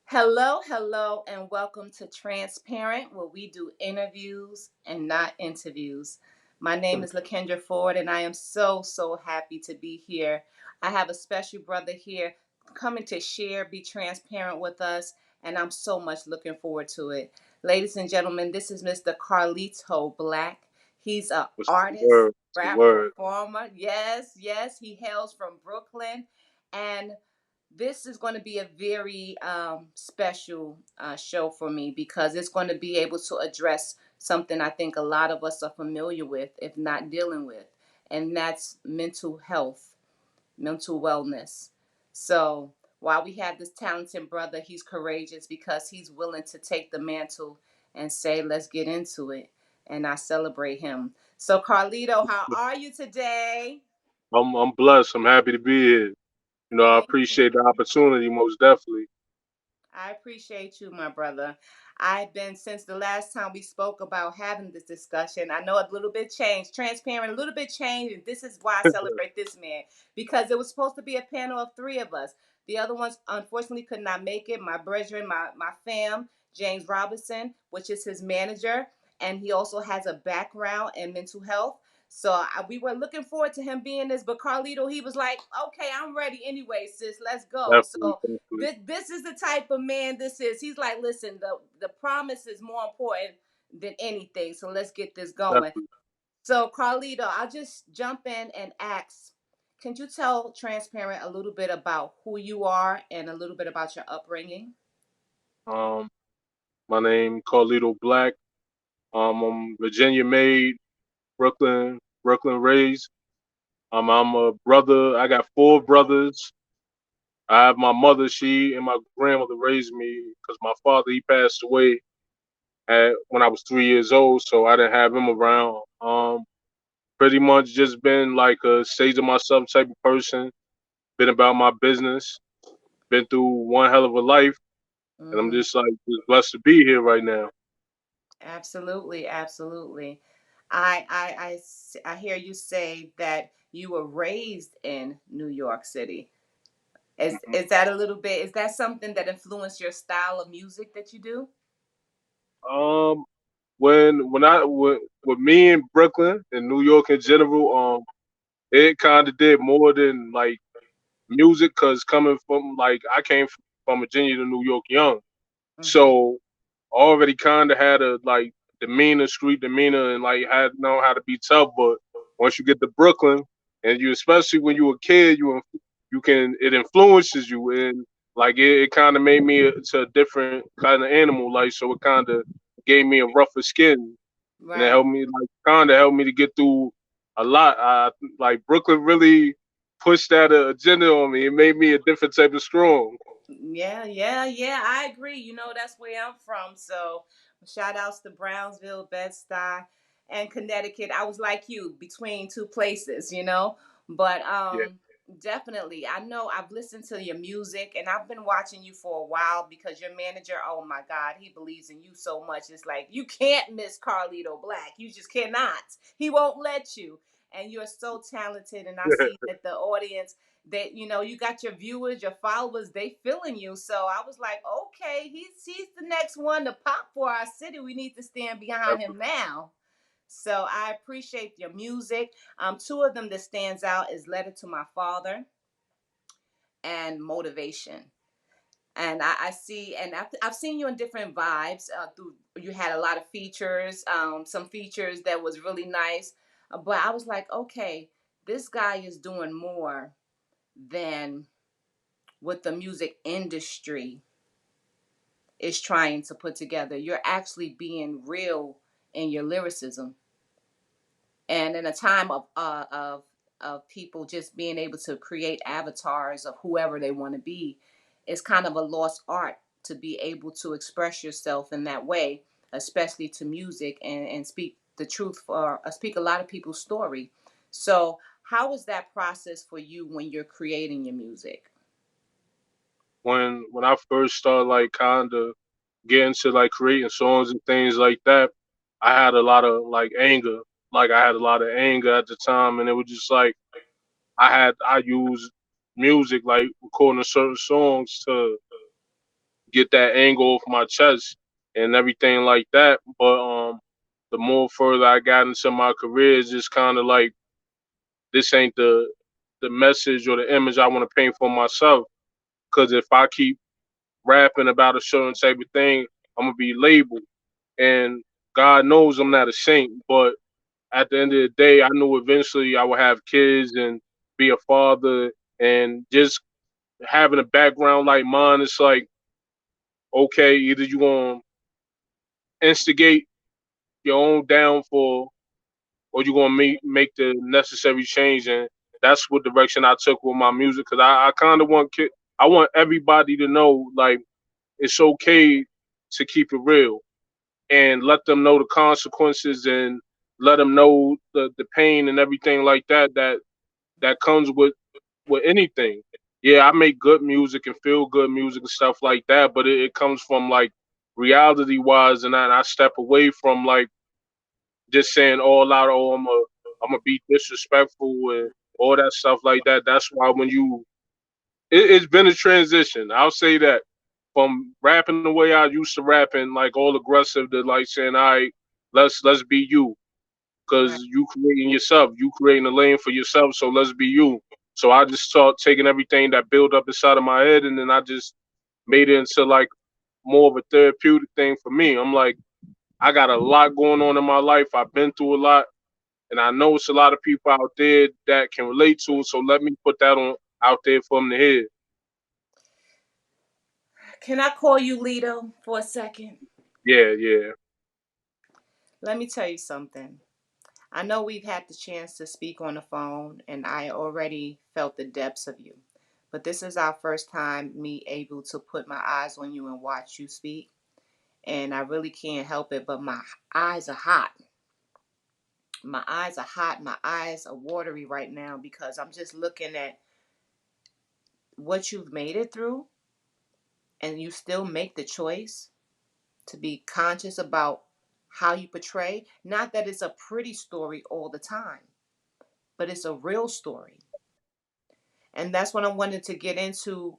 Hello, hello, and welcome to Transparent, where we do interviews and not interviews. My name is Lakendra Ford, and I am so happy to be here. I have a special brother here coming to share, be transparent with us, and I'm so much looking forward to it. Ladies and gentlemen, this is Mr. Carlito Black. He's an What's the artist, word? What's the rap word? performer. Yes, he hails from Brooklyn. And this is going to be a very special show for me because it's going to be able to address something I think a lot of us are familiar with, if not dealing with, and that's mental health, mental wellness. So while we have this talented brother, he's courageous because he's willing to take the mantle and say, let's get into it. And I celebrate him. So, Carlito, how are you today? I'm blessed. I'm happy to be here. I Thank appreciate the opportunity most definitely. I appreciate you, my brother. I've been since the last time we spoke about having this discussion. I know a little bit changed, transparent, a little bit changed, and this is why I celebrate this man because it was supposed to be a panel of three of us. The other ones unfortunately could not make it. My brethren, my fam, James Robinson, which is his manager, and he also has a background in mental health. So we were looking forward to him being this, but Carlito, he was like, "Okay, I'm ready anyway, sis. Let's go." Definitely, So definitely, this is the type of man this is. He's like, listen, the promise is more important than anything. So let's get this going. definitely. So Carlito, I'll just jump in and ask, can you tell Transparent a little bit about who you are and a little bit about your upbringing? Um, my name Carlito Black. I'm Virginia made, Brooklyn raised. I'm a brother. I got four brothers. I have my mother. She and my grandmother raised me because my father he passed away when I was 3 years old, so I didn't have him around. Pretty much just been like a sage of myself type of person. Been about my business. Been through one hell of a life, and I'm Mm-hmm. just blessed to be here right now. Absolutely, absolutely. I hear you say that you were raised in New York City. Mhm. Is that a little bit? Is that something that influenced your style of music that you do? Um, with me in Brooklyn and New York in general, it kind of did more than like music, cause coming from like I came from Virginia to New York young, Mm-hmm. so already kind of had a like demeanor, street demeanor, and like had know how to be tough. But once you get to Brooklyn, and you especially when you a kid, you can it influences you, and like it kind of made me to a different kind of animal. Like so, it kind of gave me a rougher skin, and it Right. helped me like kind of helped me to get through a lot. Like Brooklyn really pushed that agenda on me. It made me a different type of strong. Yeah. I agree. You know, that's where I'm from. So shout outs to Brownsville, Bed-Stuy, and Connecticut. I was like you, between two places, you know. But Yeah, definitely, I know I've listened to your music and I've been watching you for a while because your manager, oh my God, he believes in you so much. It's like you can't miss Carlito Black. You just cannot. He won't let you. And you're so talented, and I see that the audience, that you got your viewers, your followers, they feeling you. So I was like, okay, he's the next one to pop for our city. We need to stand behind him now. So I appreciate your music. Two of them that stands out is Letter to My Father and Motivation. And I see, and I've seen you in different vibes. Through you had a lot of features, some features that was really nice. But I was like, okay, this guy is doing more than what the music industry is trying to put together. You're actually being real in your lyricism, and in a time of people just being able to create avatars of whoever they want to be, it's kind of a lost art to be able to express yourself in that way, especially to music, and speak the truth for speak a lot of people's story. So how is that process for you when you're creating your music? when I first started like kind of getting to like creating songs and things like that, I had a lot of like anger. Like I had a lot of anger at the time, and it was just like I used music like recording certain songs to get that anger off my chest and everything like that. But the more further I got into my career, it's just kind of like this ain't the message or the image I want to paint for myself. Because if I keep rapping about a certain type of thing, I'm gonna be labeled. And God knows I'm not a saint, but at the end of the day, I knew eventually I would have kids and be a father, and just having a background like mine, it's like, okay, either you gonna instigate your own downfall or you gonna make the necessary change, and that's what direction I took with my music. Cause I kind of want I want everybody to know like it's okay to keep it real and let them know the consequences and let them know the pain and everything like that comes with anything. Yeah, I make good music and feel good music and stuff like that, but it comes from like reality wise, and I step away from like just saying all out, oh, I'm gonna be disrespectful and all that stuff like that. That's why when it's been a transition. I'll say that from rapping the way I used to rapping, like all aggressive, to like saying, all right, let's be you, Right. because you creating yourself, you creating a lane for yourself. So let's be you. So I just start taking everything that built up inside of my head, and then I just made it into like more of a therapeutic thing for me. I'm like, I got a lot going on in my life. I've been through a lot, and I know it's a lot of people out there that can relate to it. So let me put that on out there for them to hear. Can I call you Lito for a second? Yeah, yeah. Let me tell you something. I know we've had the chance to speak on the phone, and I already felt the depths of you. But this is our first time me able to put my eyes on you and watch you speak. And I really can't help it, but my eyes are hot. My eyes are hot. My eyes are watery right now because I'm just looking at what you've made it through, and you still make the choice to be conscious about how you portray. Not that it's a pretty story all the time, but it's a real story. And that's what I wanted to get into,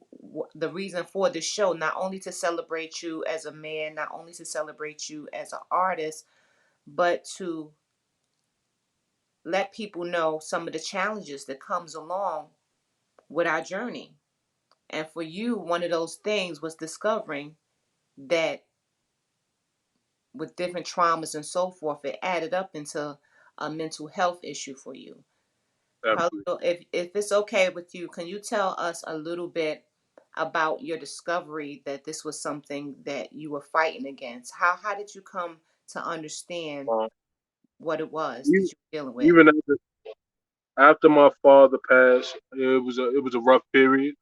the reason for this show, not only to celebrate you as a man, not only to celebrate you as an artist, but to let people know some of the challenges that comes along with our journey. And for you, one of those things was discovering that with different traumas and so forth, it added up into a mental health issue for you. Definitely. Carlito, if it's okay with you, can you tell us a little bit about your discovery that this was something that you were fighting against? How did you come to understand Um, what it was that even you were dealing with? even after my father passed, it was a rough period.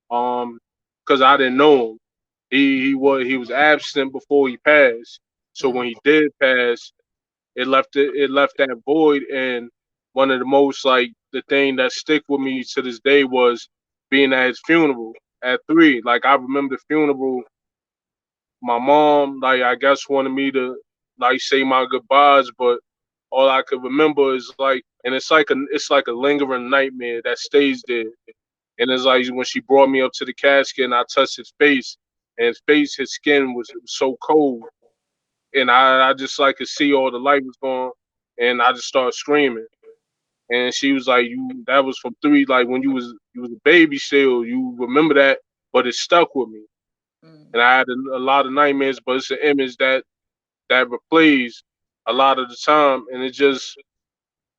Because I didn't know him. He was absent before he passed. So Mm, when he did pass, it left that void. And one of the most like the thing that stick with me to this day was being at his funeral at 3. Like I remember the funeral. My mom, like I guess, wanted me to like say my goodbyes, but all I could remember is like, and it's like a lingering nightmare that stays there. And it's like when she brought me up to the casket and I touched his face, and his skin was so cold, and I just like could see all the light was gone, and I just started screaming. And she was like, "You, that was from 3, like when you was a baby still. You remember that, but it stuck with me." mm, And I had a lot of nightmares, but it's an image that replays a lot of the time, and it just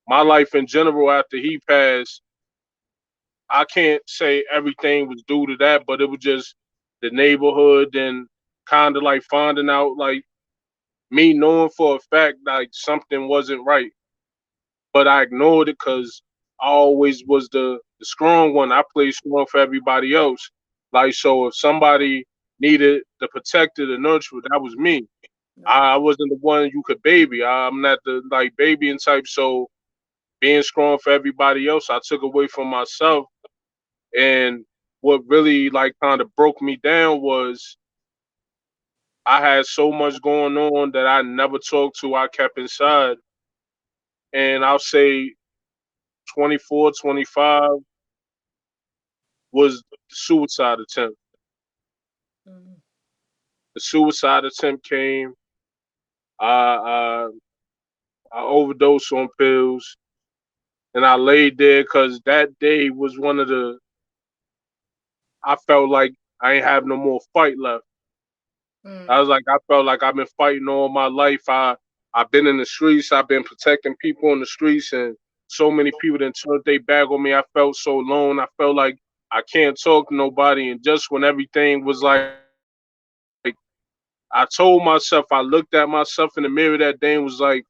my life in general after he passed. I can't say everything was due to that, but it was just the neighborhood and kind of like finding out, like me knowing for a fact like something wasn't right, but I ignored it because I always was the strong one. I played strong for everybody else. Like so, if somebody needed the protector, the nurturer, that was me. right. I wasn't the one you could baby. I'm not the like babying type. So being strong for everybody else, I took away from myself. And what really like kind of broke me down was I had so much going on that I never talked to. I kept inside. And I'll say 24, 25 was the suicide attempt. Mm, The suicide attempt came. I I overdosed on pills, and I laid there because that day was one of the. I felt like I ain't have no more fight left. I Mm. was like, I felt like I've been fighting all my life. I've been in the streets. I've been protecting people in the streets, and so many people done turned their back on me. I felt so alone. I felt like I can't talk to nobody. And just when everything was like, I told myself, I looked at myself in the mirror that day and was like,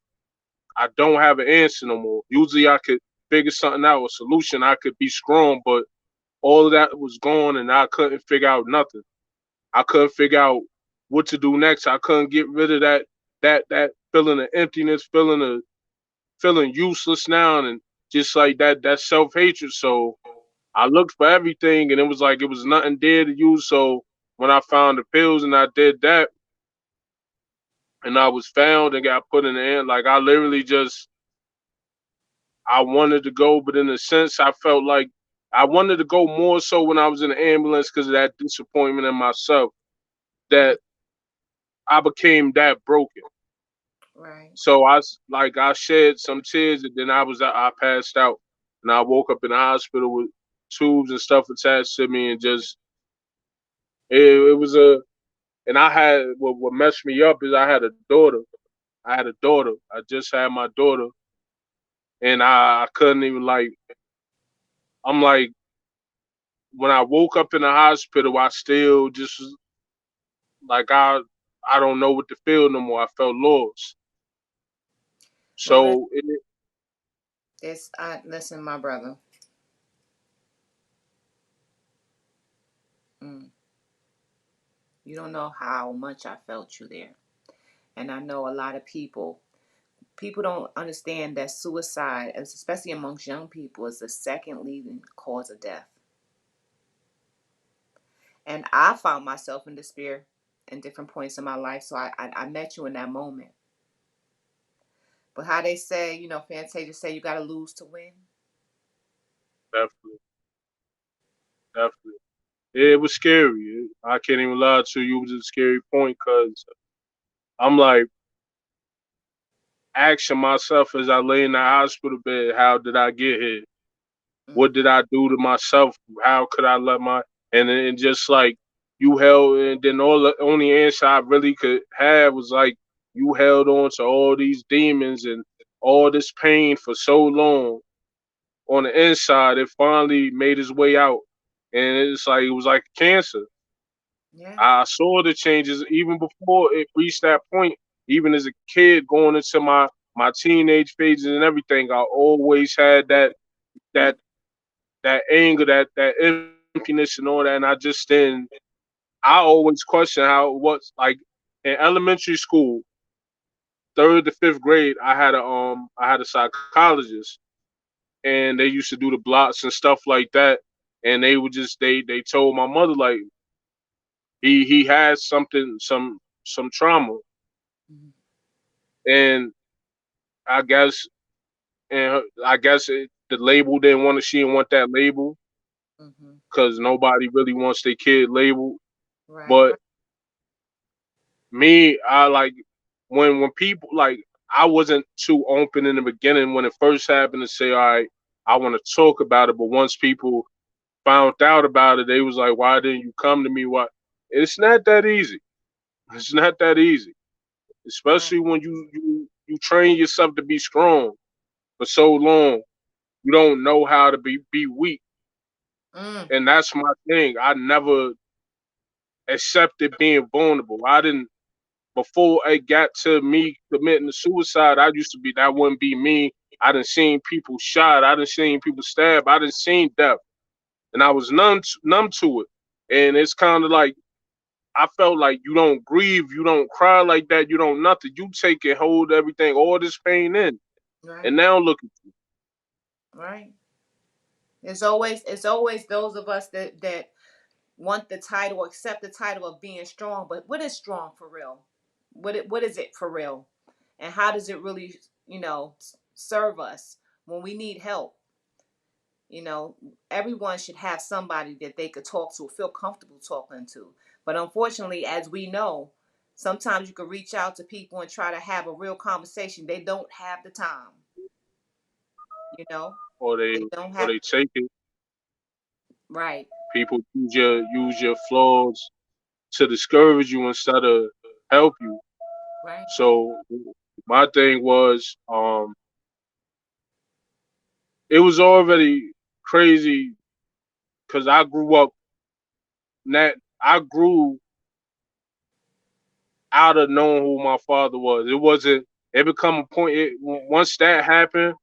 I don't have an answer no more. Usually I could figure something out, a solution. I could be strong, but all of that was gone, and I couldn't figure out nothing. I couldn't figure out what to do next. I couldn't get rid of that feeling of emptiness, feeling useless now, and just like that self hatred. So I looked for everything, and it was like it was nothing there to use. So when I found the pills and I did that, and I was found and got put in the end, like I literally just I wanted to go, but in a sense, I felt like I wanted to go more so when I was in the ambulance because of that disappointment in myself Mm. that I became that broken. Right. So like I shed some tears, and then I passed out, and I woke up in the hospital with tubes and stuff attached to me, and just it was a and I had what messed me up is I had a daughter. I had a daughter. I just had my daughter, and I couldn't even like. I'm like when I woke up in the hospital, I still just like I don't know what to feel no more. I felt lost. Well, So it's I listen, my brother. Mm, you don't know how much I felt you there, and I know a lot of people don't understand that suicide, especially amongst young people, is the second leading cause of death. And I found myself in despair in different points in my life, so I met you in that moment. But how they say, Fantasia say you got to lose to win. definitely, definitely. It was scary. I can't even lie to you. It was a scary point because I'm like asking myself as I lay in the hospital bed, how did I get here? Mm. What did I do to myself? How could I let my and just like you held and then all the only answer I really could have was like you held on to all these demons and all this pain for so long on the inside. It finally made its way out, and it's like it was like cancer. Yeah. I saw the changes even before it reached that point. Even as a kid, going into my teenage phases and everything, I always had that that anger, that emptiness and all that. And I just didn't. I always question how what's like in elementary school, third to fifth grade. I had a psychologist, and they used to do the blocks and stuff like that. And they would just they told my mother like he has something some trauma, Mm-hmm. and I guess I guess the label didn't want to. She didn't want that label Mm-hmm. because nobody really wants their kid labeled. Right. But Right. me, I like when people like I wasn't too open in the beginning when it first happened to say, all right, I want to talk about it. But once people found out about it, they was like, why didn't you come to me? Why? It's not that easy. It's not that easy, Right. especially when you train yourself to be strong for so long. You don't know how to be weak, Mm. and that's my thing. I never accepted being vulnerable. I didn't before it got to me committing suicide. I used to be that wouldn't be me. I done seen people shot. I done seen people stabbed. I done seen death, and I was numb to it. And it's kind of like I felt like you don't grieve, you don't cry like that, you don't nothing. You take and hold everything, all this pain in, and Right. now look. Right. It's always those of us that want the title, accept the title of being strong. But what is strong for real? What is it for real? And how does it really, serve us when we need help? You know, everyone should have somebody that they could talk to, feel comfortable talking to. But unfortunately, as we know, sometimes you can reach out to people and try to have a real conversation. They don't have the time, you know. or They don't or have they take it. right, People use your flaws to discourage you instead of help you. right. So my thing was, it was already crazy because I grew up. That I grew out of knowing who my father was. It wasn't. It become a point. Once that happened,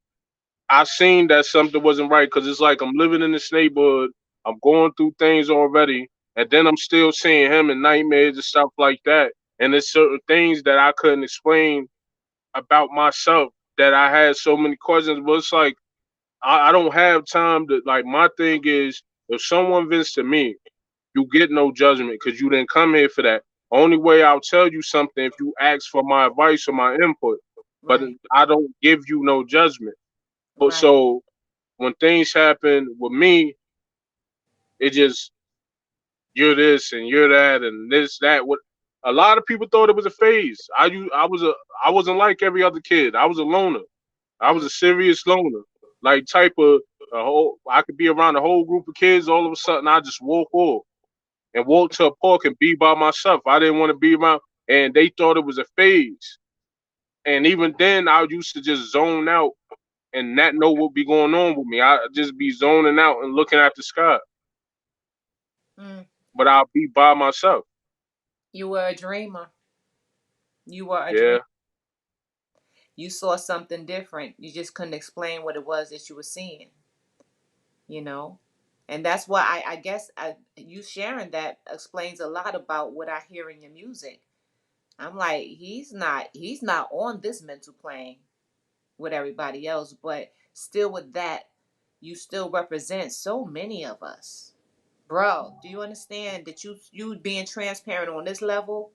I seen that something wasn't right because it's like I'm living in this neighborhood. I'm going through things already, and then I'm still seeing him in nightmares and stuff like that. And there's certain things that I couldn't explain about myself that I had so many questions. But it's like I don't have time to like. My thing is, if someone vents to me, you get no judgment because you didn't come here for that. Only way I'll tell you something if you ask for my advice or my input, but Right, I don't give you no judgment. But right. so when things happen with me, it just you're this and you're that and this that. What a lot of people thought it was a phase. I wasn't like every other kid. I was a loner. I was Mm, a serious loner. Like type of a whole. I could be around a whole group of kids. All of a sudden, I just walk off and walk to a park and be by myself. I didn't want to be around, and they thought it was a phase. And even then, I used to just zone out and not know what be going on with me. I just be zoning out and looking at the sky, mm. but I'll be by myself. You were a dreamer. You were a dreamer. Yeah, You saw something different. You just couldn't explain what it was that you were seeing, you know? And that's why I guess you sharing that explains a lot about what I hear in your music. I'm like, he's not on this mental plane with everybody else, but still with that, you still represent so many of us. Bro, do you understand that you being transparent on this level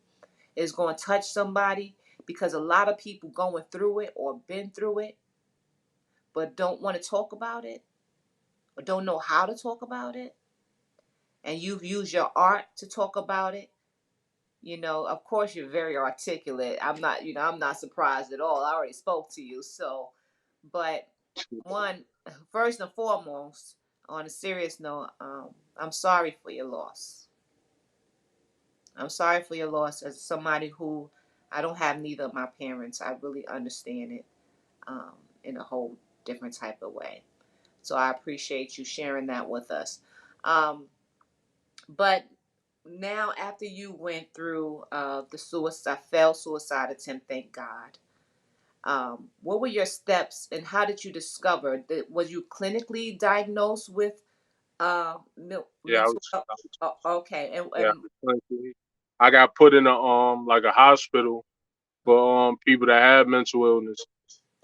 is going to touch somebody because a lot of people going through it or been through it but don't want to talk about it or don't know how to talk about it, and you've used your art to talk about it. You know, of course you're very articulate. I'm not surprised at all. I already spoke to you. So, but one, first and foremost, on a serious note, I'm sorry for your loss. I'm sorry for your loss as somebody who I don't have neither of my parents. I really understand it um, in a whole different type of way. So I appreciate you sharing that with us. Um, but now, after you went through the failed suicide attempt, thank God. What were your steps, and how did you discover that? Was you clinically diagnosed with yeah. mental health? Okay, Yeah. and I got put in a like a hospital for people that have mental illness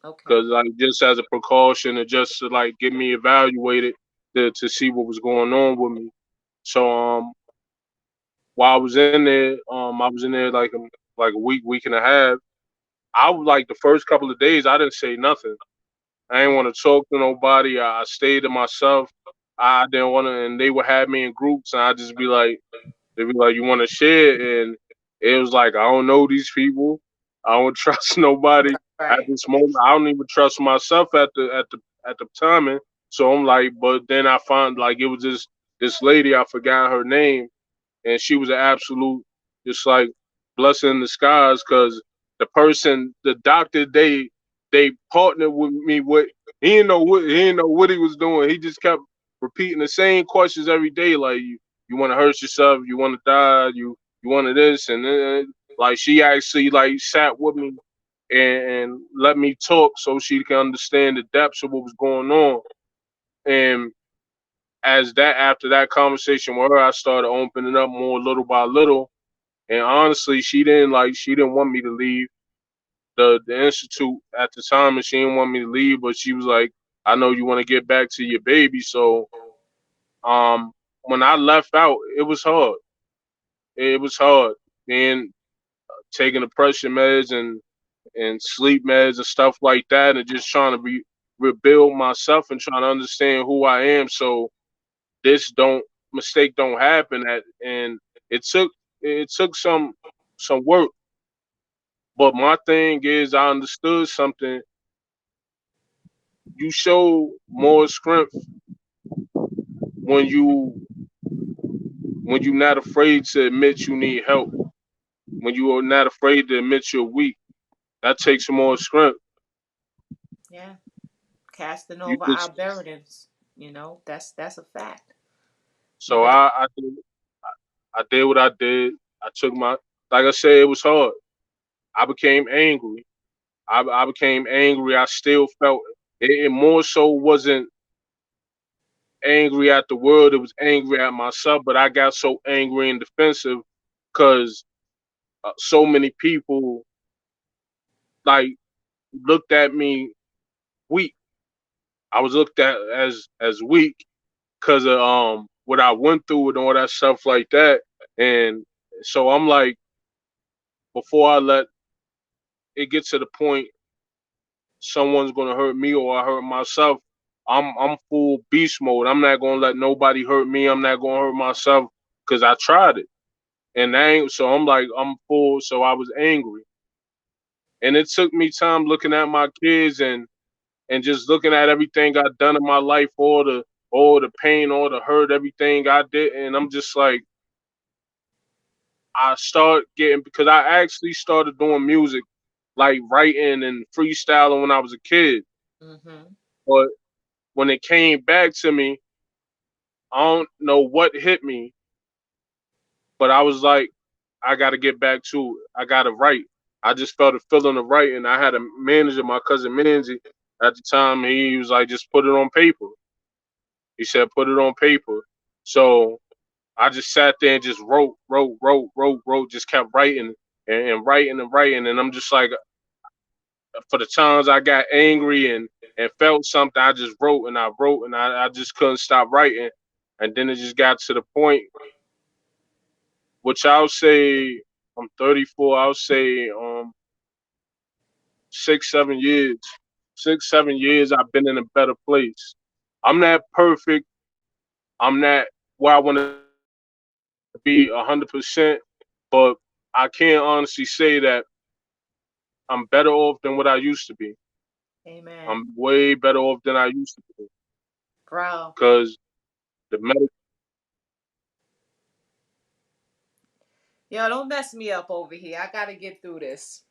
okay, because like just as a precaution and just to like get me evaluated to see what was going on with me. So while I was in there, I was in there like a week and a half. I was like the first couple of days, I didn't say nothing. I didn't mm, want to talk to nobody. I stayed to myself. I didn't want to, and they would have me in groups, and I just be like, they'd be like, "You want to share?" And it was like, I don't know these people. I don't trust nobody at right, this moment. I don't even trust myself at the timing. So I'm like, but then I found like it was this lady. I forgot her name, and she was an absolute just like blessing in disguise because the doctor they partnered with me with he didn't know what he was doing. He just kept repeating the same questions every day, like you want to hurt yourself, you want to die, you want to this, and then like she actually like sat with me and let me talk so she can understand the depths of what was going on. And as that after that conversation with her, I started opening up more little by little. And honestly, she didn't want me to leave the institute at the time, and she didn't want me to leave. But she was like, "I know you want to get back to your baby." So when I left out, it was hard. It was hard, being taking depression meds and sleep meds and stuff like that, and just trying to rebuild myself and trying to understand who I am, so this don't mistake don't happen. And it took it took some work, but my thing is I understood something. You show more strength when you're not afraid to admit you need help. When you are not afraid to admit you're weak, that takes more strength. Yeah. Casting You over our just burdens. That's a fact. so Because I did what I did. I took my like I said, it was hard. I became angry. I became angry. I still felt it more so wasn't angry at the world. It was angry at myself. But I got so angry and defensive because so many people like looked at me weak. I was looked at as weak because of what I went through and all that stuff like that. And so I'm like, before I let it get to the point someone's gonna hurt me or I hurt myself, I'm full beast mode. I'm not gonna let nobody hurt me. I'm not gonna hurt myself because I tried it. And I ain't, so I'm like, I'm full. So I was angry. And it took me time looking at my kids and just looking at everything I've done in my life, all the pain, all the hurt, everything I did. And I'm just like, I start getting, because I actually started doing music, like writing and freestyling when I was a kid. hmm But when it came back to me, I don't know what hit me, but I was like, I got to get back to it. I got to write. I just felt a feeling of writing. I had a manager, my cousin Manzi, at the time. He was like, just put it on paper. He said, put it on paper. So I just sat there and just wrote, just kept writing and writing and writing. And I'm just like, for the times I got angry and felt something, I just wrote and I wrote and I just couldn't stop writing. And then it just got to the point, which I'll say, I'm 34. I'll say 6, 7 years. 6, 7 years I've been in a better place. I'm not perfect. I'm not where I want to be 100%, but I can't honestly say that I'm better off than what I used to be. Amen. I'm way better off than I used to be Bro. because the medical. Yo, don't mess me up over here. I gotta get through this.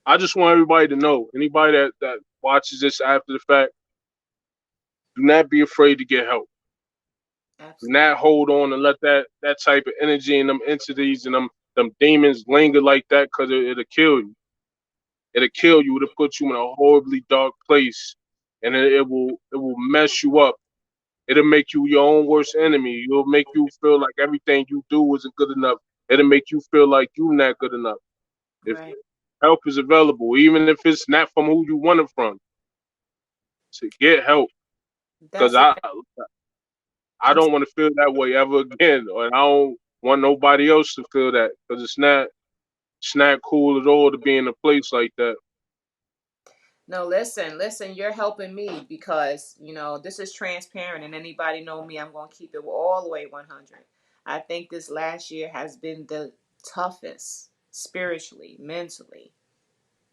I just want everybody to know, anybody that watches this after the fact, do not be afraid to get help. Do Absolutely. not hold on and let that type of energy and them entities and them demons linger like that because it'll kill you. It'll kill you. It'll put you in a horribly dark place, and it will mess you up. It'll make you your own worst enemy. It'll make you feel like everything you do isn't good enough. It'll make you feel like you're not good enough. If Right. help is available, even if it's not from who you want it from, to get help. Because That's it. I I'm don't want to feel that way ever again, and I don't want nobody else to feel that because it's not cool at all to be in a place like that. No, listen, you're helping me because, this is transparent and anybody know me, I'm going to keep it all the way 100. I think this last year has been the toughest spiritually, mentally.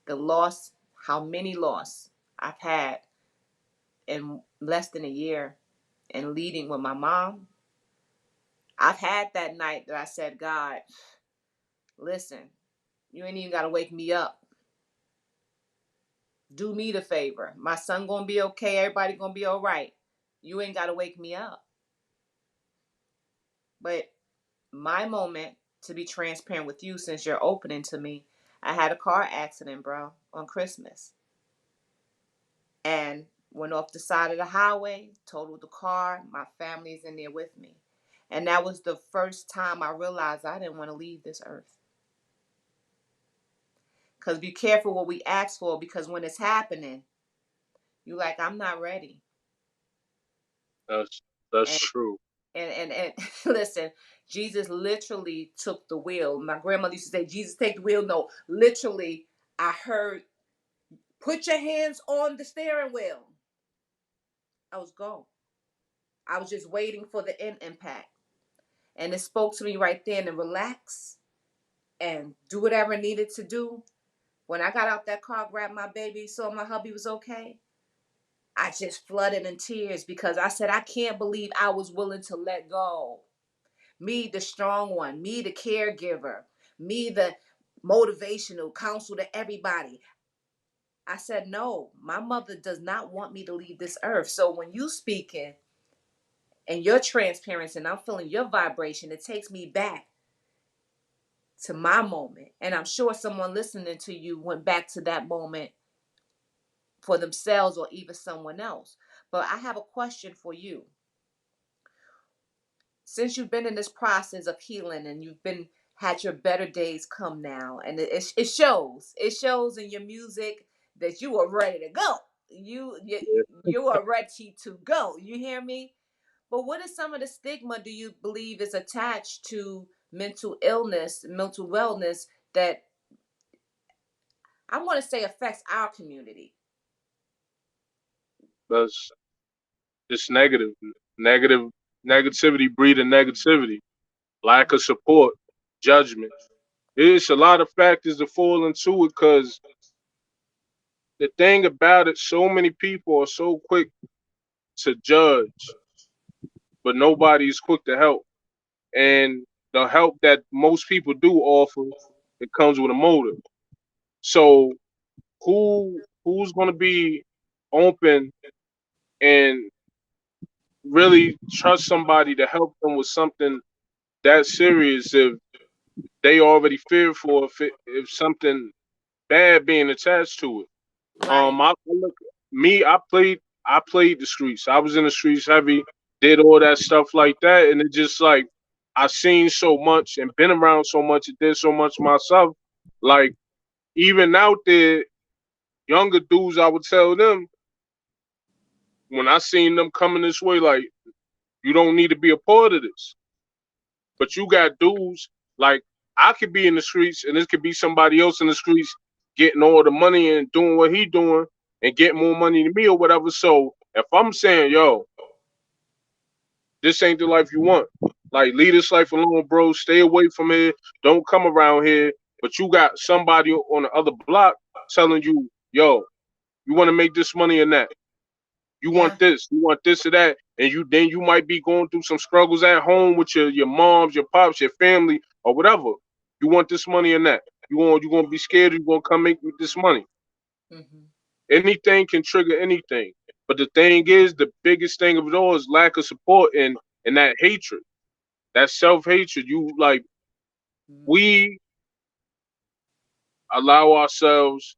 The loss, how many loss I've had in less than a year and leading with my mom. I've had that night that I said, God, listen, you ain't even got to wake me up. Do me the favor. My son going to be okay. Everybody going to be all right. You ain't got to wake me up. But my moment, to be transparent with you, since you're opening to me, I had a car accident, bro, on Christmas. And went off the side of the highway, totaled the car. My family's in there with me. And that was the first time I realized I didn't want to leave this earth. Because be careful what we ask for, because when it's happening, you like, I'm not ready. That's And true. And listen, Jesus literally took the wheel. My grandmother used to say, Jesus take the wheel. No, literally, I heard, put your hands on the steering wheel. I was gone. I was just waiting for the end impact. And it spoke to me right then and relax and do whatever I needed to do. When I got out that car, grabbed my baby, saw my hubby was okay, I just flooded in tears because I said, I can't believe I was willing to let go. Me, the strong one, me, the caregiver, me, the motivational counsel to everybody. I said, no, my mother does not want me to leave this earth. So when you speaking and your transparency and I'm feeling your vibration, it takes me back to my moment. And I'm sure someone listening to you went back to that moment for themselves or even someone else. But I have a question for you. Since you've been in this process of healing and you've been had your better days come now, and it shows in your music that you are ready to go. You are ready to go. You hear me? But what is some of the stigma do you believe is attached to mental illness, mental wellness that I want to say affects our community? That's just negative negativity breeding negativity, lack of support, judgment. It's a lot of factors to fall into it because the thing about it, so many people are so quick to judge, but nobody is quick to help. And the help that most people do offer, it comes with a motive. So who's gonna be open and really trust somebody to help them with something that serious if they already fearful if something bad being attached to it. Right. I look me. I played the streets. I was in the streets heavy. Did all that stuff like that, and it just like I seen so much and been around so much and did so much myself. Like even out there, younger dudes, I would tell them when I seen them coming this way, like you don't need to be a part of this. But you got dudes like I could be in the streets, and this could be somebody else in the streets getting all the money and doing what he doing and getting more money than me or whatever. So if I'm saying, yo, this ain't the life you want, like leave this life alone, bro. Stay away from here. Don't come around here. But you got somebody on the other block telling you, yo, you want to make this money and that. Yeah. You want this or that, and you might be going through some struggles at home with your moms, your pops, your family, or whatever. You want this money and that. You gonna be scared. You gonna come make me this money. Hmm. Anything can trigger anything. But the thing is, the biggest thing of it all is lack of support and that hatred, that self hatred. You like Hmm. we allow ourselves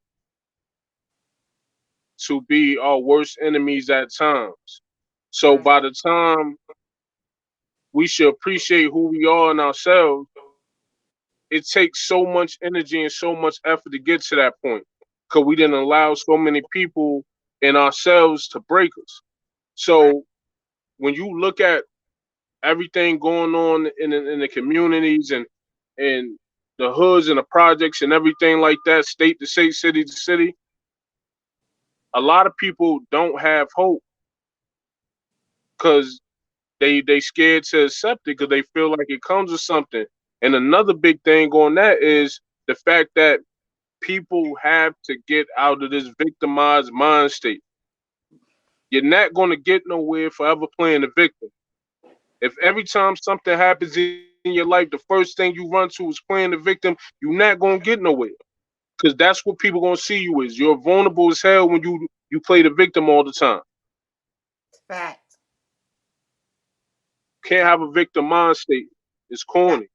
to be our worst enemies at times. So Right. by the time we should appreciate who we are in ourselves, it takes so much energy and so much effort to get to that point because we didn't allow so many people in ourselves to break us. Right. So when you look at everything going on in the communities and the hoods and the projects and everything like that, state to state, city to city, a lot of people don't have hope because they scared to accept it because they feel like it comes with something. And another big thing on that is the fact that people have to get out of this victimized mind state. You're not going to get nowhere forever playing the victim. If every time something happens in your life, the first thing you run to is playing the victim, you're not going to get nowhere. Because that's what people going to see you as. You're vulnerable as hell when you play the victim all the time. Fact. Can't have a victim mind state. It's corny.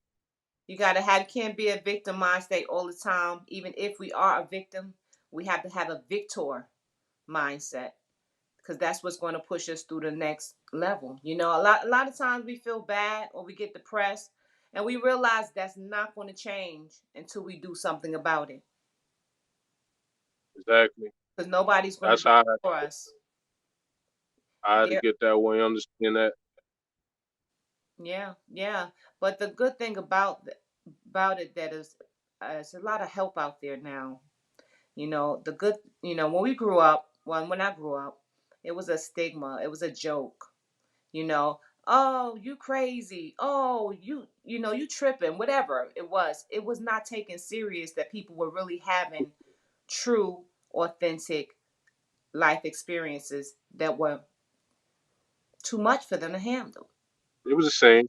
You gotta have can't be a victim mind state all the time. Even if we are a victim, we have to have a victor mindset because that's what's going to push us through the next level. A lot of times we feel bad or we get depressed, and we realize that's not going to change until we do something about it. Exactly. Because nobody's going to That's do it how for us. I had to There, get that way, understand that. Yeah, yeah. But the good thing about it that is, there's a lot of help out there now. The good, when we grew up, when I grew up, it was a stigma. It was a joke. You know, oh, you crazy. Oh, you tripping. Whatever it was. It was not taken serious that people were really having true, authentic life experiences that were too much for them to handle. It was the same.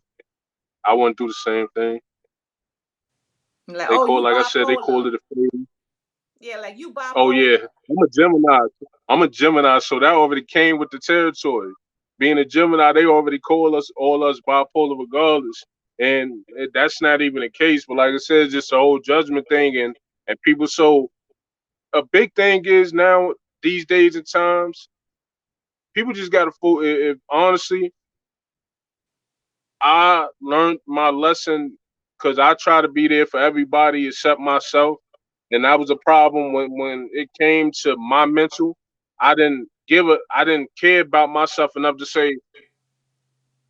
I wouldn't do the same thing. Like, They oh, call, you like I said, they call bipolar. it a phase. Yeah, like you Oh yeah, bipolar. I'm a Gemini. I'm a Gemini, so that already came with the territory. Being a Gemini, they already call us all us bipolar regardless, and that's not even the case. But like I said, it's just a whole judgment thing, and people. So a big thing is now these days and times, people just got to fool. If honestly, I learned my lesson because I try to be there for everybody except myself, and that was a problem when it came to my mental. I didn't care about myself enough to say,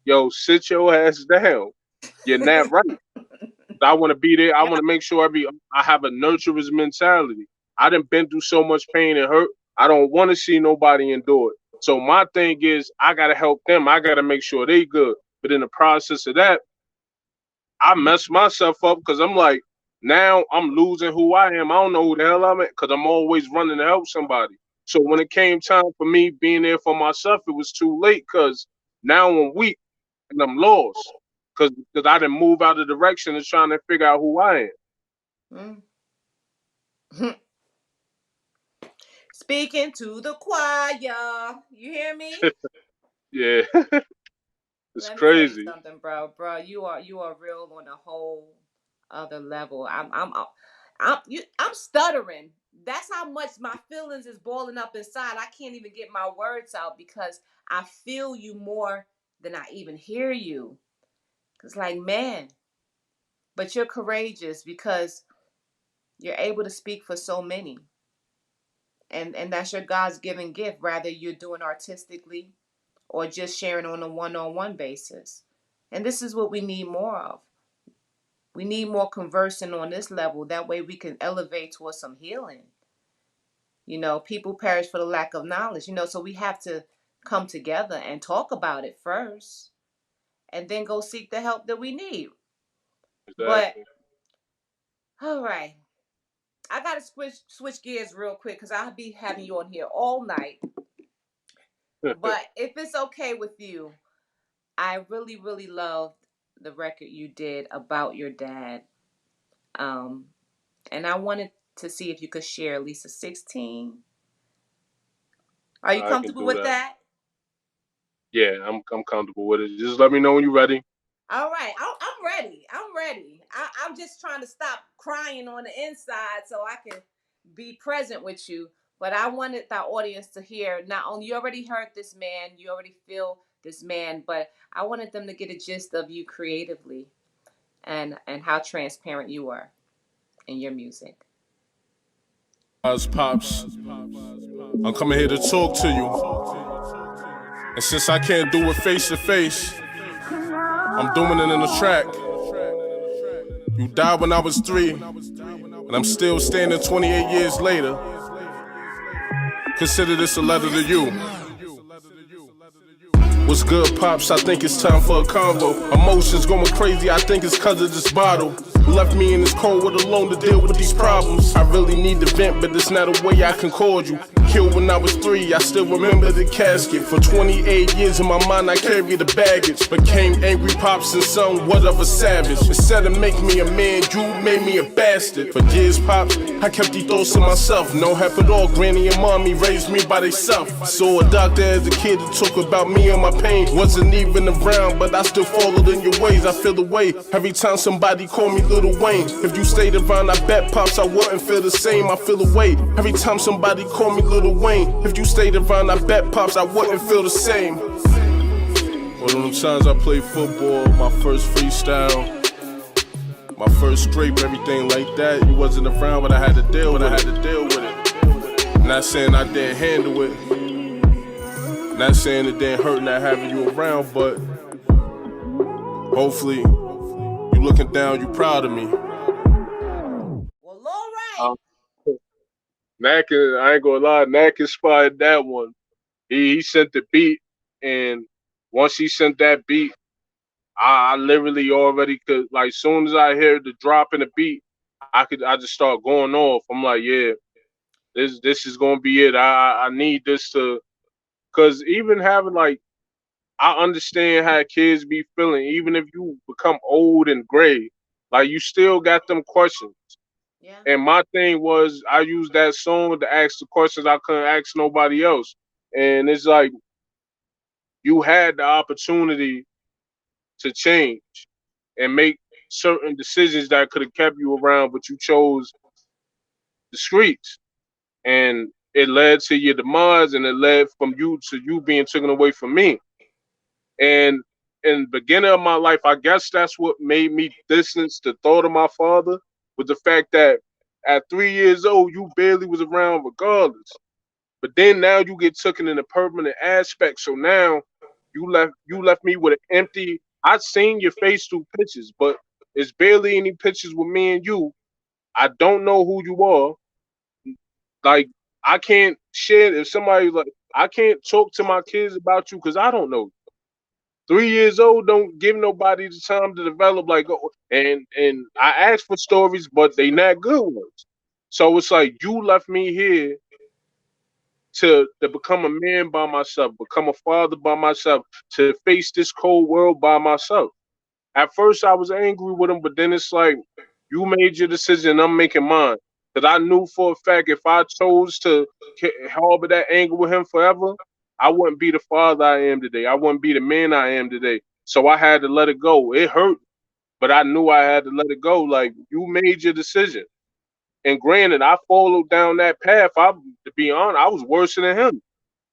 "Yo, sit your ass down. You're not right." I want to be there. I Yeah. want to make sure I have a nurturer's mentality. I done been through so much pain and hurt. I don't want to see nobody endure it. So my thing is, I gotta help them. I gotta make sure they good. But in the process of that, I mess myself up because I'm like, now I'm losing who I am. I don't know who the hell I'm at because I'm always running to help somebody. So when it came time for me being there for myself, it was too late because now I'm weak and I'm lost because I didn't move out of the direction of trying to figure out who I Mm. Speaking to the choir. You hear me? am. Yeah, it's Let me tell you crazy. something, bro. Bro, you are real on a whole other level. I'm stuttering. That's how much my feelings is boiling up inside. I can't even get my words out because I feel you more than I even hear you. It's like, man, but you're courageous because you're able to speak for so many. And that's your God's given gift, rather you're doing artistically or just sharing on a one-on-one basis. And this is what we need more of. We need more conversing on this level. That way we can elevate towards some healing. People perish for the lack of knowledge, so we have to come together and talk about it first and then go seek the help that we need. But Exactly. all right. I gotta switch gears real quick because I'll be having you on here all night. But if it's okay with you, I really, really loved the record you did about your dad. Um, and I wanted to see if you could share at least a 16. Are you I can comfortable do with that. that? Yeah, I'm comfortable with it. Just let me know when you're ready. All right, I'm ready. I'm ready. I'm just trying to stop crying on the inside so I can be present with you. But I wanted the audience to hear, not only you already heard this man, you already feel this man, but I wanted them to get a gist of you creatively and how transparent you are in your music. Pops, I'm coming here to talk to you. And since I can't do it face to face, I'm doing it in a track. You died when I was 3, and I'm still standing 28 years later. Consider this a letter to you. What's good, Pops? I think it's time for a convo. Emotions going crazy, I think it's cause of this bottle. Left me in this cold world alone to deal with these problems. I really need to vent, but it's not a way I can call you. Killed when I was 3, I still remember the casket. For 28 years in my mind, I carried the baggage. Became angry Pops and somewhat of a savage. Instead of make me a man, you made me a bastard. For years, Pops, I kept these thoughts to myself. No help at all, Granny and Mommy raised me by themselves. Saw a doctor as a kid to talk about me and my pain. Wasn't even around, but I still followed in your ways. I feel the way every time somebody call me Little Wayne. If you stayed around, I bet, Pops, I wouldn't feel the same. I feel the way every time somebody call me Little Wayne. If you stayed around, I bet, Pops, I wouldn't feel the same. One of them times I played football, my first freestyle, my first scrape, everything like that. You wasn't around, but I had to deal with it. Not saying I didn't handle it. Not saying it didn't hurt not having you around, but Hopefully, you looking down, you proud of me. Well, all right. Um, Mac, I ain't gonna lie, Mac inspired that one. He sent the beat, and once he sent that beat, I literally already could, like, soon as I hear the drop in the beat, I just start going off. I'm like, yeah, this is gonna be it. I need this to, cause even having like, I understand how kids be feeling, even if you become old and gray, like you still got them questions. Yeah. And my thing was, I used that song to ask the questions I couldn't ask nobody else. And it's like you had the opportunity to change and make certain decisions that could have kept you around, but you chose the streets, and it led to your demise, and it led from you to you being taken away from me. And in the beginning of my life, I guess that's what made me distance the thought of my father, was the fact that at 3 years old, you barely was around regardless. But then now you get taken in a permanent aspect. So now you left me with an empty. I've seen your face through pictures, but it's barely any pictures with me and you. I don't know who you are. Like, I can't share if somebody, like, I can't talk to my kids about you because I don't know. 3 years old don't give nobody the time to develop. Like, oh, and I asked for stories, but they not good ones. So it's like you left me here to become a man by myself, become a father by myself, to face this cold world by myself. At first, I was angry with him, but then it's like you made your decision, I'm making mine. Because I knew for a fact if I chose to harbor that anger with him forever, I wouldn't be the father I am today. I wouldn't be the man I am today. So I had to let it go. It hurt, but I knew I had to let it go. Like, you made your decision. And granted, I followed down that path. To be honest, I was worse than him.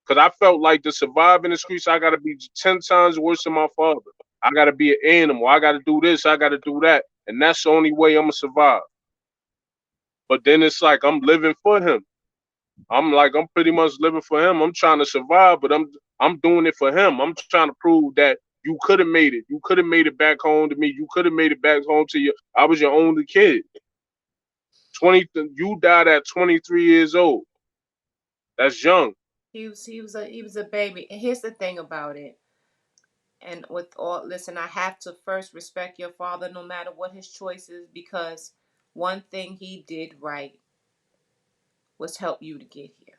Because I felt like to survive in the streets, I got to be 10 times worse than my father. I got to be an animal. I got to do this. I got to do that. And that's the only way I'm going to survive. But then it's like I'm living for him. I'm pretty much living for him. I'm trying to survive, but I'm doing it for him. I'm trying to prove that you could have made it. You could have made it back home to me. You could have made it back home to you. I was your only kid. 20. You died at 23 years old. That's young. He was a baby. And here's the thing about it. And with all, listen, I have to first respect your father no matter what his choice is, because one thing he did right was help you to get here.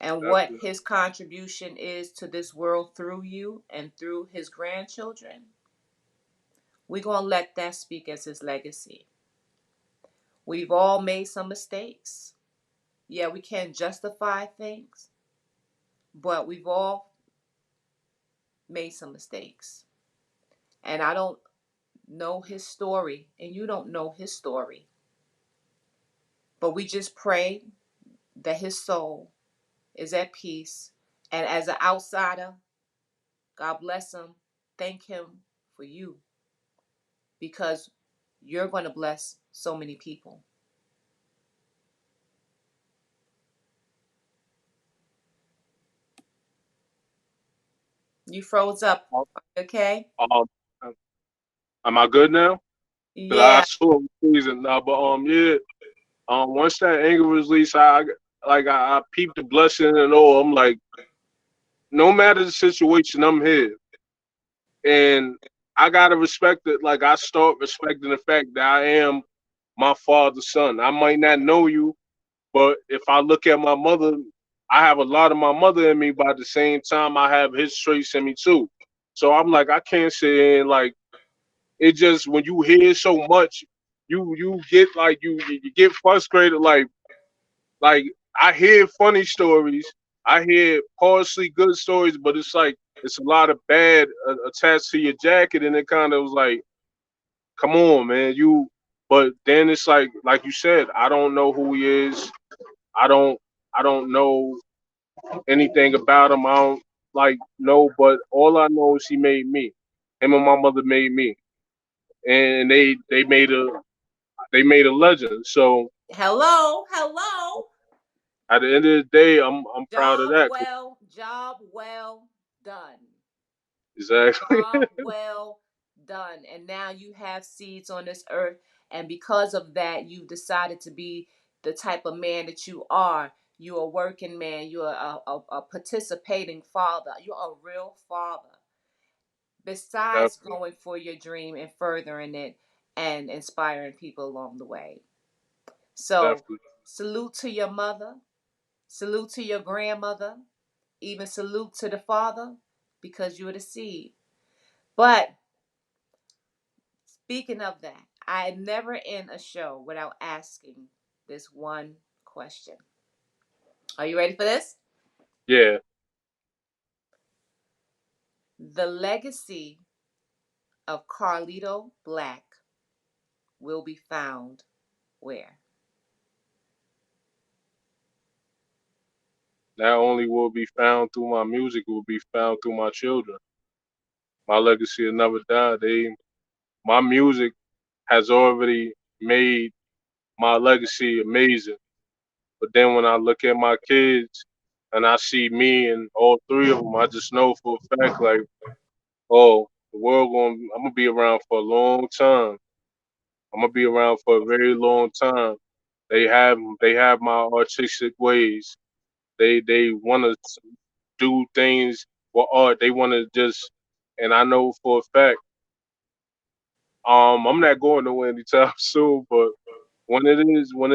And what Definitely. his contribution is to this world through you and through his grandchildren, we're going to let that speak as his legacy. We've all made some mistakes. Yeah, we can't justify things, but we've all made some mistakes. And I don't know his story, and you don't know his story. But we just pray that his soul is at peace. And as an outsider, God bless him. Thank him for you, because you're going to bless so many people. You froze up. Okay? Um, am I good now? Because I Yeah. saw him freezing now. But yeah. Once that anger was released, I peeped the blessing and all. I'm like, no matter the situation, I'm here, and I gotta respect it. Like, I start respecting the fact that I am my father's son. I might not know you, but if I look at my mother, I have a lot of my mother in me. But at the same time, I have his traits in me too. So I'm like, I can't say, and like, it just, when you hear so much, you get like, you get frustrated. Like, I hear funny stories, I hear partially good stories, but it's like it's a lot of bad attached to your jacket, and it kind of was like, come on, man, you. But then it's like you said, I don't know who he is. I don't, I don't know anything about him. I don't like know, but all I know is he made me. Him and my mother made me, and they made a legend. So Hello. Hello. at the end of the day, I'm proud of that. Job well done. Exactly. Job well done. And now you have seeds on this earth. And because of that, you've decided to be the type of man that you are. You're a working man. You're a participating father. You're a real father. Besides definitely, going for your dream and furthering it and inspiring people along the way. So, definitely. salute to your mother. Salute to your grandmother. Even salute to the father because you're the seed. But speaking of that, I never end a show without asking this one question. Are you ready for this? Yeah. The legacy of Carlito Black will be found where? Not only will it be found through my music, it will be found through my children. My legacy will never die. My music has already made my legacy amazing. But then when I look at my kids and I see me and all three of them, I just know for a fact, like, oh, I'm gonna be around for a long time. I'm gonna be around for a very long time. They have my artistic ways. They want to do things with art. They want to just, and I know for a fact, I'm not going nowhere anytime soon. But when it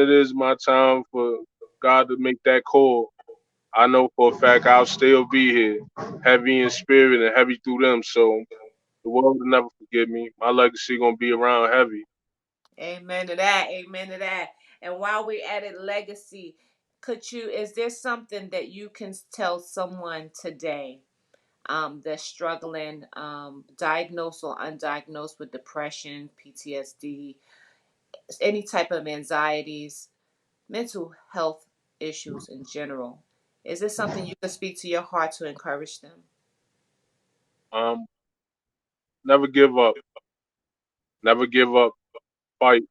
is my time for God to make that call, I know for a fact I'll still be here, heavy in spirit and heavy through them. So the world will never forget me. My legacy gonna be around heavy. Amen to that. Amen to that. And while we're at it, legacy, is there something that you can tell someone today that's struggling, diagnosed or undiagnosed with depression, PTSD, any type of anxieties, mental health issues in general? Is this something you could speak to your heart to encourage them? Um, Never give up. Never give up. Fight.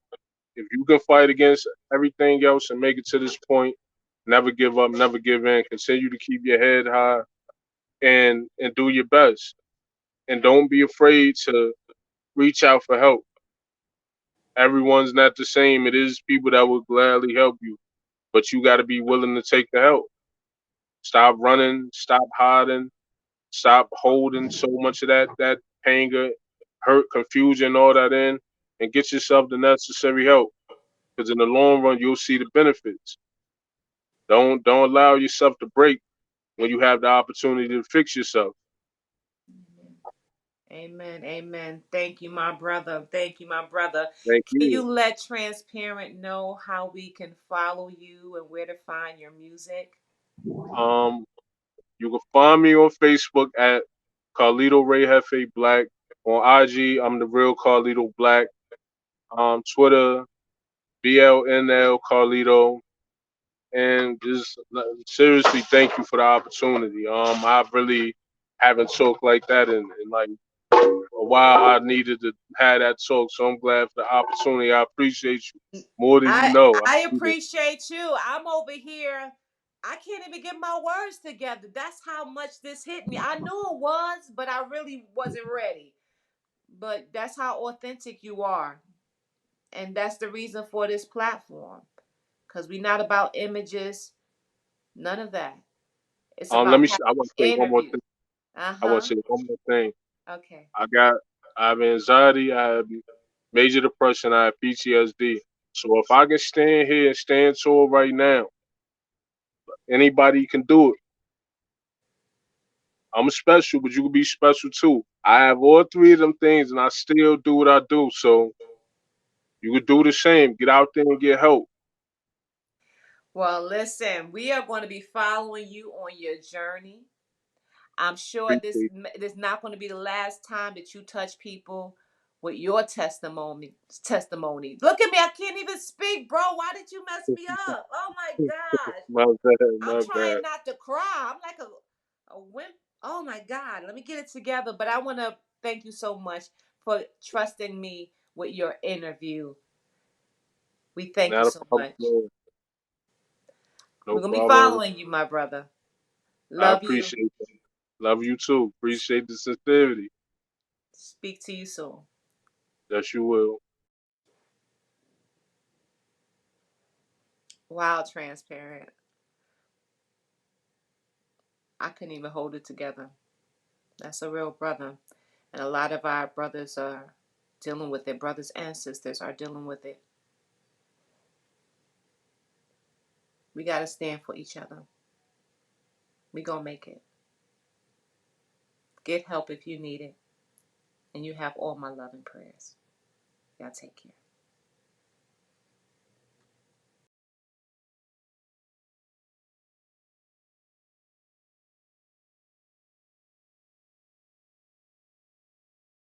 If you can fight against everything else and make it to this point, never give up. Never give in. Continue to keep your head high and do your best. And don't be afraid to reach out for help. Everyone's not the same. It is people that will gladly help you, but you got to be willing to take the help. Stop running. Stop hiding. Stop holding so much of that anger, hurt, confusion, all that in, and get yourself the necessary help. Because in the long run, you'll see the benefits. Don't allow yourself to break when you have the opportunity to fix yourself. Amen. Amen. Thank you, my brother. Thank you, my brother. Thank Can you. you let Transparent know how we can follow you and where to find your music? Um, you can find me on Facebook at Carlito Ray Hefe Black. On IG, I'm the real Carlito Black. Twitter, BLNL Carlito. And just seriously, thank you for the opportunity. I really haven't talked like that in like a while. I needed to have that talk, so I'm glad for the opportunity. I appreciate you more than you I know. I appreciate you. I'm over here. I can't even get my words together. That's how much this hit me. I knew it was, but I really wasn't ready. But that's how authentic you are. And that's the reason for this platform. Because we're not about images, none of that. It's Let about me. I having want to say one more interviews. thing. Uh I want huh. to say one more thing. Okay. I got. I have anxiety. I have major depression. I have PTSD. So if I can stand here and stand tall right now, anybody can do it. I'm special, but you can be special too. I have all three of them things, and I still do what I do. So you could do the same. Get out there and get help. Well, listen, we are going to be following you on your journey. I'm sure Appreciate this is not going to be the last time that you touch people with your testimony. Testimony. Look at me. I can't even speak, bro. Why did you mess me up? Oh my it. gosh. My bad, I'm my bad. trying not to cry. I'm like a wimp. Oh my God. Let me get it together. But I want to thank you so much for trusting me with your interview. We thank you Not a so problem. much. No, We're no going to be problem. following you, my brother. I Love you. appreciate that. Love you too. Appreciate the sincerity. Speak to you soon. Yes, you will. Wow, transparent. I couldn't even hold it together. That's a real brother. And a lot of our brothers are dealing with it. Brothers and sisters are dealing with it. We got to stand for each other. We going to make it. Get help if you need it. And you have all my love and prayers. Y'all take care.